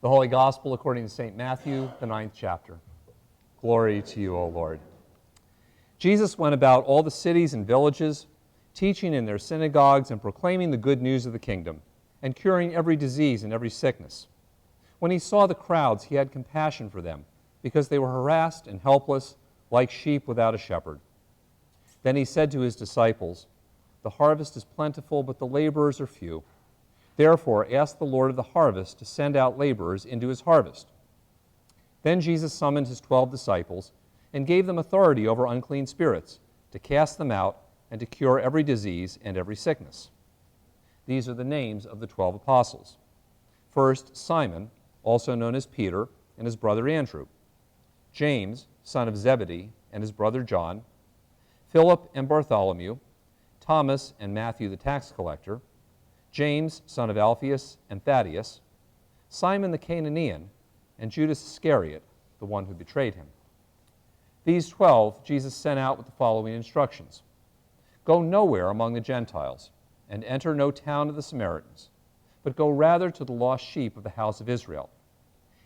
The Holy Gospel according to St. Matthew, the 9th chapter. Glory to you, O Lord. Jesus went about all the cities and villages, teaching in their synagogues and proclaiming the good news of the kingdom, and curing every disease and every sickness. When he saw the crowds, he had compassion for them, because they were harassed and helpless, like sheep without a shepherd. Then he said to his disciples, "The harvest is plentiful, but the laborers are few. Therefore, ask the Lord of the harvest to send out laborers into his harvest." Then Jesus summoned his 12 disciples and gave them authority over unclean spirits, to cast them out and to cure every disease and every sickness. These are the names of the 12 apostles. First, Simon, also known as Peter, and his brother Andrew. James, son of Zebedee, and his brother John. Philip and Bartholomew. Thomas and Matthew the tax collector. James, son of Alphaeus and Thaddeus, Simon the Cananean, and Judas Iscariot, the one who betrayed him. These 12 Jesus sent out with the following instructions. Go nowhere among the Gentiles, and enter no town of the Samaritans, but go rather to the lost sheep of the house of Israel.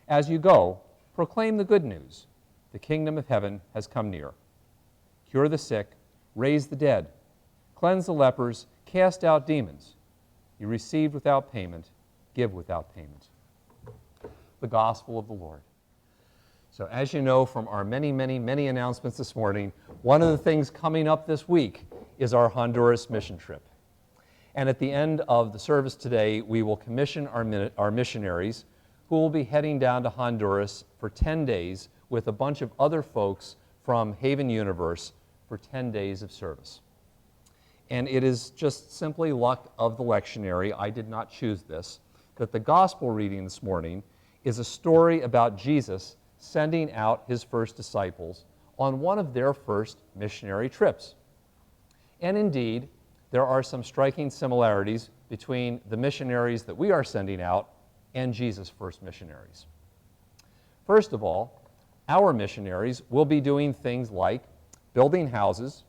As you go, proclaim the good news. The kingdom of heaven has come near. Cure the sick, raise the dead, cleanse the lepers, cast out demons. You received without payment, give without payment. The Gospel of the Lord. So as you know from our many announcements this morning, one of the things coming up this week is our Honduras mission trip. And at the end of the service today, we will commission our missionaries who will be heading down to Honduras for 10 days with a bunch of other folks from Haven Universe for 10 days of service. And it is just simply luck of the lectionary, I did not choose this, that the gospel reading this morning is a story about Jesus sending out his first disciples on one of their first missionary trips. And indeed, there are some striking similarities between the missionaries that we are sending out and Jesus' first missionaries. First of all, our missionaries will be doing things like building houses,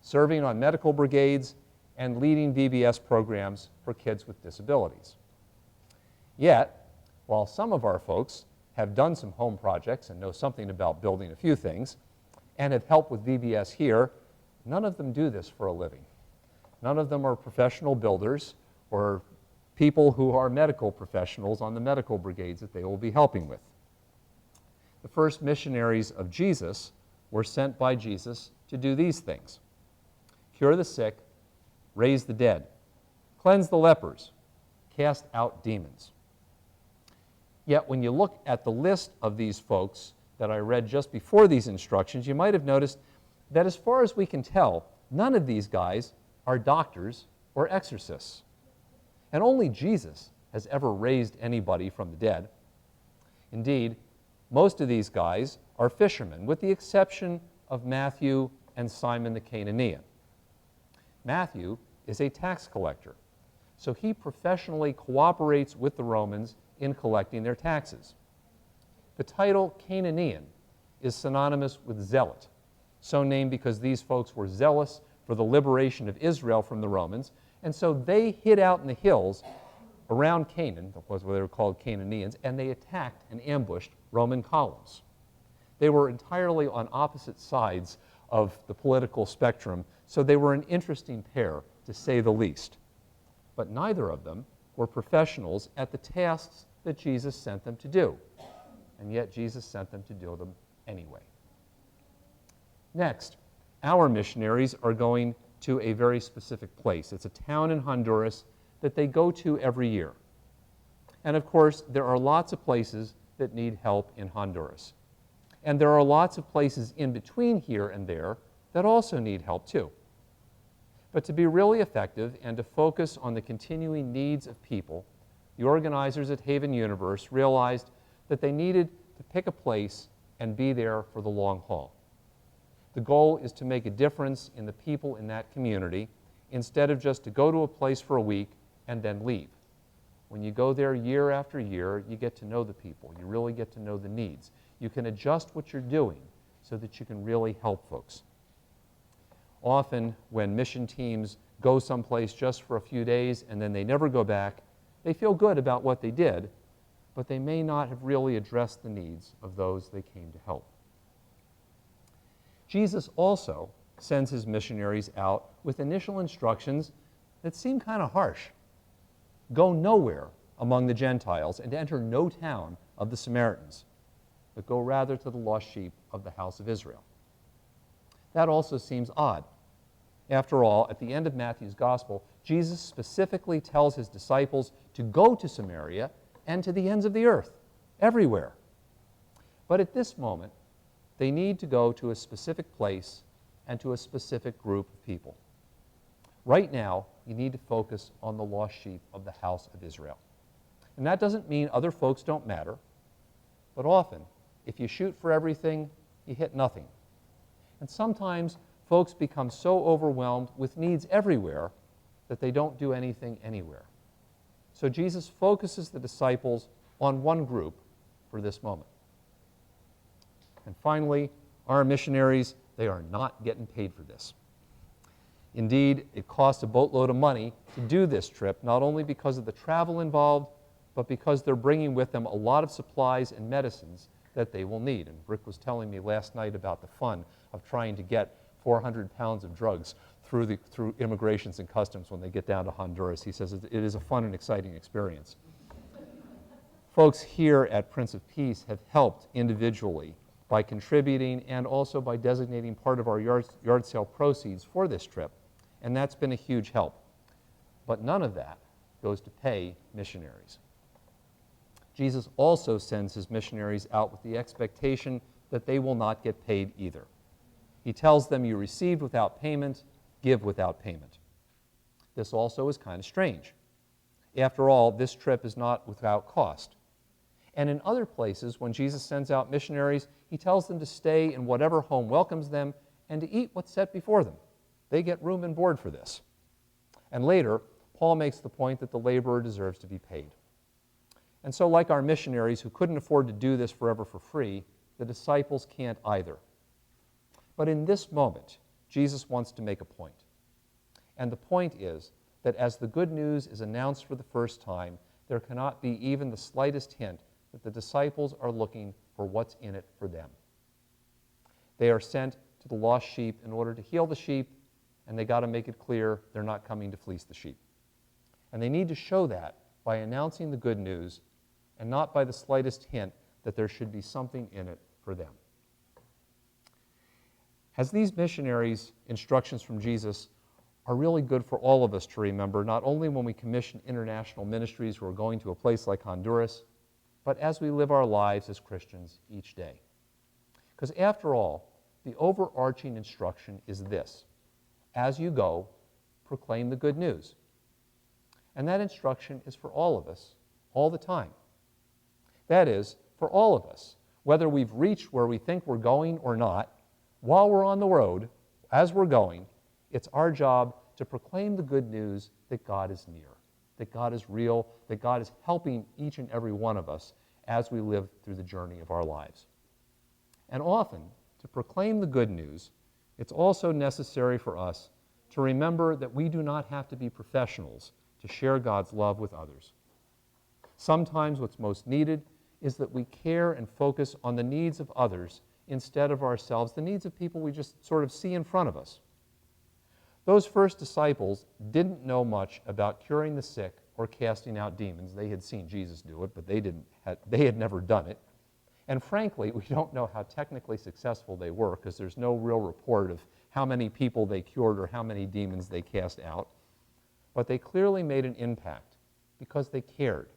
serving on medical brigades, and leading VBS programs for kids with disabilities. Yet, while some of our folks have done some home projects and know something about building a few things, and have helped with VBS here, none of them do this for a living. None of them are professional builders or people who are medical professionals on the medical brigades that they will be helping with. The first missionaries of Jesus were sent by Jesus to do these things: cure the sick, raise the dead, cleanse the lepers, cast out demons. Yet when you look at the list of these folks that I read just before these instructions, you might have noticed that as far as we can tell, none of these guys are doctors or exorcists. And only Jesus has ever raised anybody from the dead. Indeed, most of these guys are fishermen, with the exception of Matthew and Simon the Cananean. Matthew is a tax collector, so he professionally cooperates with the Romans in collecting their taxes. The title Cananean is synonymous with zealot, so named because these folks were zealous for the liberation of Israel from the Romans, and so they hid out in the hills around Canaan, that was what they were called Canaanians, and they attacked and ambushed Roman columns. They were entirely on opposite sides of the political spectrum, so they were an interesting pair, to say the least. But neither of them were professionals at the tasks that Jesus sent them to do, and yet Jesus sent them to do them anyway. Next, our missionaries are going to a very specific place. It's a town in Honduras that they go to every year. And of course, there are lots of places that need help in Honduras. And there are lots of places in between here and there that also need help too. But to be really effective and to focus on the continuing needs of people, the organizers at Haven Universe realized that they needed to pick a place and be there for the long haul. The goal is to make a difference in the people in that community instead of just to go to a place for a week and then leave. When you go there year after year, you get to know the people. You really get to know the needs. You can adjust what you're doing so that you can really help folks. Often, when mission teams go someplace just for a few days and then they never go back, they feel good about what they did, but they may not have really addressed the needs of those they came to help. Jesus also sends his missionaries out with initial instructions that seem kind of harsh. Go nowhere among the Gentiles and enter no town of the Samaritans, but go rather to the lost sheep of the house of Israel. That also seems odd. After all, at the end of Matthew's gospel, Jesus specifically tells his disciples to go to Samaria and to the ends of the earth, everywhere. But at this moment, they need to go to a specific place and to a specific group of people. Right now, you need to focus on the lost sheep of the house of Israel. And that doesn't mean other folks don't matter, but often, if you shoot for everything, you hit nothing. And sometimes folks become so overwhelmed with needs everywhere that they don't do anything anywhere. So Jesus focuses the disciples on one group for this moment. And finally, our missionaries, they are not getting paid for this. Indeed, it costs a boatload of money to do this trip, not only because of the travel involved, but because they're bringing with them a lot of supplies and medicines that they will need. And Rick was telling me last night about the fun of trying to get 400 pounds of drugs through immigrations and customs when they get down to Honduras. He says it is a fun and exciting experience. Folks here at Prince of Peace have helped individually by contributing and also by designating part of our yard sale proceeds for this trip, and that's been a huge help. But none of that goes to pay missionaries. Jesus also sends his missionaries out with the expectation that they will not get paid either. He tells them, you received without payment, give without payment. This also is kind of strange. After all, this trip is not without cost. And in other places, when Jesus sends out missionaries, he tells them to stay in whatever home welcomes them and to eat what's set before them. They get room and board for this. And later, Paul makes the point that the laborer deserves to be paid. And so, like our missionaries who couldn't afford to do this forever for free, the disciples can't either. But in this moment, Jesus wants to make a point. And the point is that as the good news is announced for the first time, there cannot be even the slightest hint that the disciples are looking for what's in it for them. They are sent to the lost sheep in order to heal the sheep, and they got to make it clear they're not coming to fleece the sheep. And they need to show that by announcing the good news and not by the slightest hint that there should be something in it for them. As these missionaries' instructions from Jesus are really good for all of us to remember, not only when we commission international ministries who are going to a place like Honduras, but as we live our lives as Christians each day. Because after all, the overarching instruction is this: as you go, proclaim the good news. And that instruction is for all of us, all the time. That is, for all of us, whether we've reached where we think we're going or not, while we're on the road, as we're going, it's our job to proclaim the good news that God is near, that God is real, that God is helping each and every one of us as we live through the journey of our lives. And often, to proclaim the good news, it's also necessary for us to remember that we do not have to be professionals to share God's love with others. Sometimes what's most needed is that we care and focus on the needs of others instead of ourselves, the needs of people we just sort of see in front of us. Those first disciples didn't know much about curing the sick or casting out demons. They had seen Jesus do it, but they had never done it. And frankly, we don't know how technically successful they were because there's no real report of how many people they cured or how many demons they cast out. But they clearly made an impact because they cared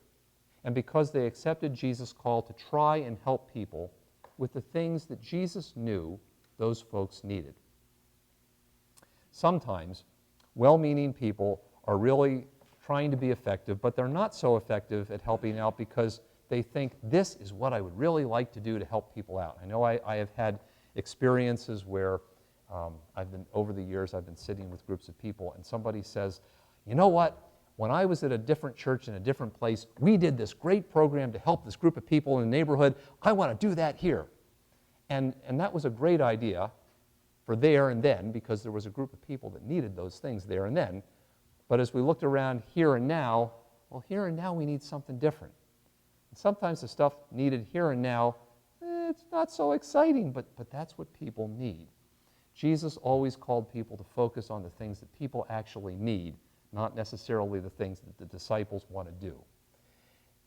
and because they accepted Jesus' call to try and help people with the things that Jesus knew those folks needed. Sometimes, well-meaning people are really trying to be effective, but they're not so effective at helping out because they think this is what I would really like to do to help people out. I know I have had experiences where over the years, I've been sitting with groups of people and somebody says, you know what? When I was at a different church in a different place, we did this great program to help this group of people in the neighborhood. I want to do that here. And that was a great idea for there and then because there was a group of people that needed those things there and then. But as we looked around here and now, well, here and now we need something different. Sometimes the stuff needed here and now, it's not so exciting, but that's what people need. Jesus always called people to focus on the things that people actually need, not necessarily the things that the disciples want to do.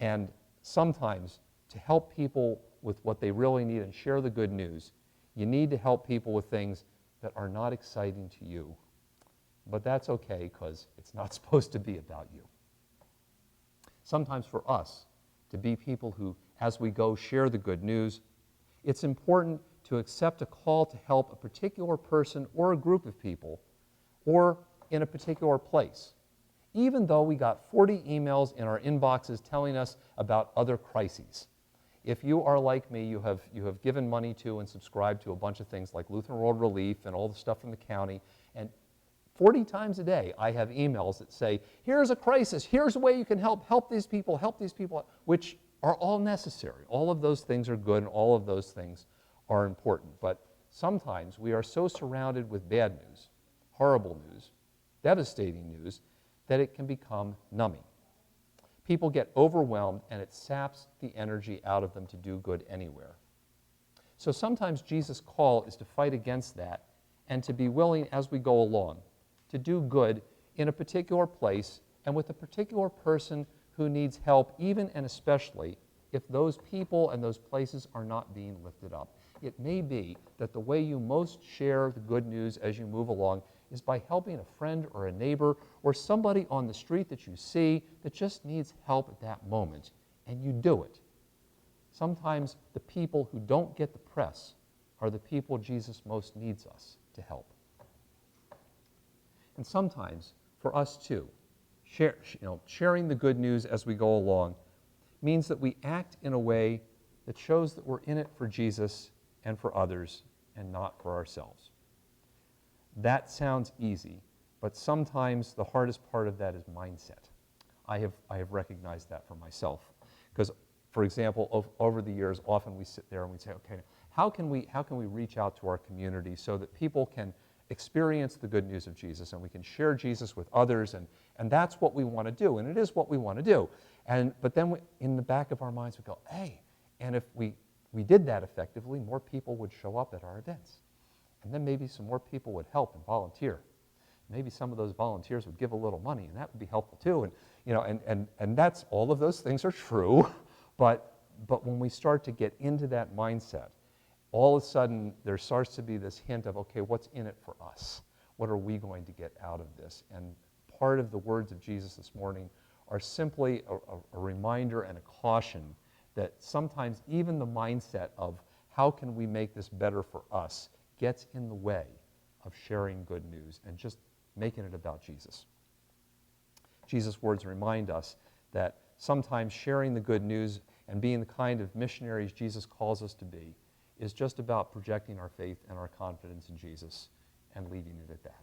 And sometimes, to help people with what they really need and share the good news, you need to help people with things that are not exciting to you. But that's okay, because it's not supposed to be about you. Sometimes for us, to be people who, as we go, share the good news, it's important to accept a call to help a particular person or a group of people, or in a particular place, even though we got 40 emails in our inboxes telling us about other crises. If you are like me, you have given money to and subscribed to a bunch of things like Lutheran World Relief and all the stuff from the county, and 40 times a day I have emails that say, here's a crisis, here's a way you can help these people, which are all necessary. All of those things are good, and all of those things are important. But sometimes we are so surrounded with bad news, horrible news, devastating news, that it can become numbing. People get overwhelmed, and it saps the energy out of them to do good anywhere. So sometimes Jesus' call is to fight against that and to be willing, as we go along, to do good in a particular place and with a particular person who needs help, even and especially if those people and those places are not being lifted up. It may be that the way you most share the good news as you move along is by helping a friend or a neighbor or somebody on the street that you see that just needs help at that moment, and you do it. Sometimes the people who don't get the press are the people Jesus most needs us to help. And sometimes, for us too, sharing the good news as we go along means that we act in a way that shows that we're in it for Jesus and for others and not for ourselves. That sounds easy, but sometimes the hardest part of that is mindset. I have recognized that for myself. Because, for example, over the years, often we sit there and we say, okay, how can we reach out to our community so that people can experience the good news of Jesus and we can share Jesus with others, and that's what we want to do, and it is what we want to do. But then in the back of our minds we go, hey, and if we did that effectively, more people would show up at our events. And then maybe some more people would help and volunteer. Maybe some of those volunteers would give a little money, and that would be helpful too. And that's, all of those things are true, but when we start to get into that mindset, all of a sudden there starts to be this hint of, okay, what's in it for us? What are we going to get out of this? And part of the words of Jesus this morning are simply a reminder and a caution that sometimes even the mindset of how can we make this better for us gets in the way of sharing good news and just making it about Jesus. Jesus' words remind us that sometimes sharing the good news and being the kind of missionaries Jesus calls us to be is just about projecting our faith and our confidence in Jesus and leaving it at that.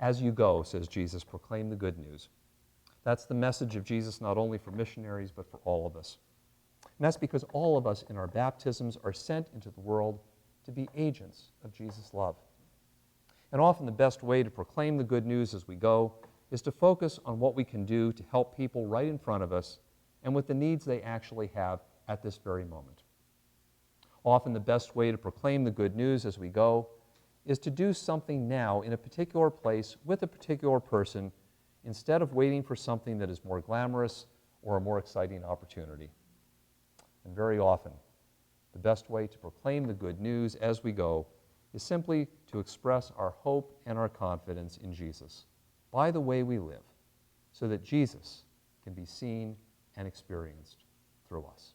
As you go, says Jesus, proclaim the good news. That's the message of Jesus not only for missionaries but for all of us. And that's because all of us in our baptisms are sent into the world to be agents of Jesus' love. And often the best way to proclaim the good news as we go is to focus on what we can do to help people right in front of us and with the needs they actually have at this very moment. Often the best way to proclaim the good news as we go is to do something now in a particular place with a particular person instead of waiting for something that is more glamorous or a more exciting opportunity. And very often, the best way to proclaim the good news as we go is simply to express our hope and our confidence in Jesus by the way we live, so that Jesus can be seen and experienced through us.